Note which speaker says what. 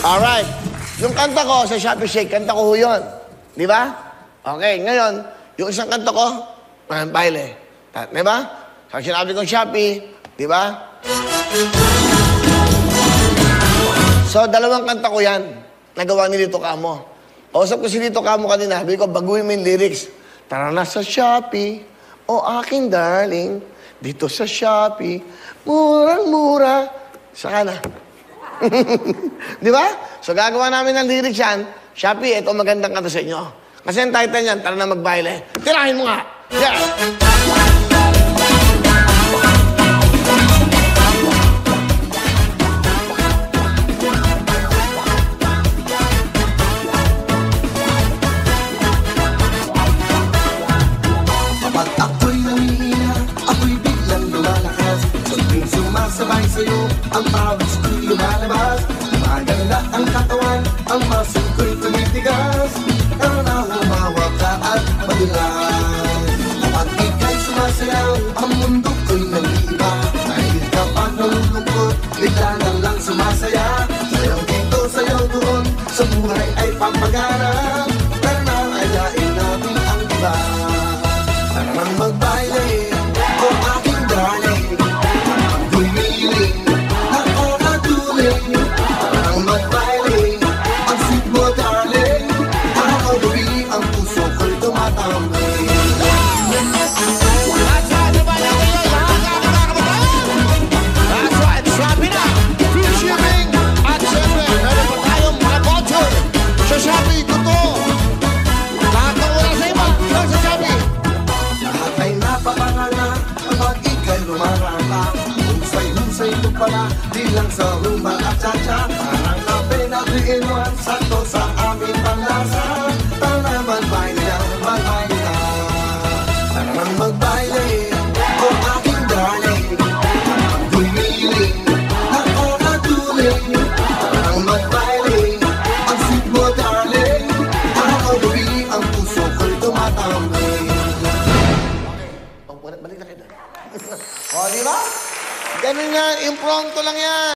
Speaker 1: Alright. Yung kanta ko sa Shopee Shake, kanta ko ho yun. Di ba? Okay, ngayon, yung isang kanta ko, baile. Di ba? Sa sinabi kong Shopee, di ba? So, dalawang kanta ko yan. Nagawa ni Lito Camo. Kausap ko si Lito Camo kanina, sabi ko, baguhin mo yung lyrics. Tara na sa Shopee, o aking darling, dito sa Shopee, murang-mura. Saka na. Di ba? So, gagawa namin ng lyrics yan. Shopee, ito magandang kanta sa inyo. Kasi ang title niyan, tara na magbaile. Tirahin mo nga! Yeah!
Speaker 2: Kapag ako'y namihina, ako'y biglang lumalakas. Sabing sumasabay sa'yo, ang pawis ko'y lumalabas. Maganda ang katawan, ang muscle ko'y tumitigas. Pero na humawak ka at madulas. Kapag ika'y sumasayaw, ang mundo ko'y nag-iiba. Dahil kapag nalulungkot, bigla na lang sumasaya. Sayaw dito, sayaw doon, sa buhay ay pampaganap. Pero na ayain natin ang iba. Tara nang magbaile, o aking darling. Gumiling, nakakatuling. Tara nang magbaile, ang sweet mo darling. Araw gabi, ang puso ko'y tumatambay.
Speaker 1: That's right, Shopee na! Free shipping! At syempre, meron pa tayong mga voucher sa Shopee. Totoo! Lahat ng wala sa iba, lang sa Shopee.
Speaker 2: Lahat ay napakanganga kapag ika'y lumarapa. Husay-husay mo pala, di lang sa rumba at cha-cha. Parang kape na 3-in-1, sakto sa aming panlasa. Tara na magbaile na, magbaile na. Tara nang magbaile, o aking darling. Gumiling, nakakatuling. Tara nang magbaile, ang sweet mo darling. Araw gabi, ang puso ko'y tumatambay.
Speaker 1: Oh, balik na kayo. O, di ba? Ganun yan, impromptu lang yan.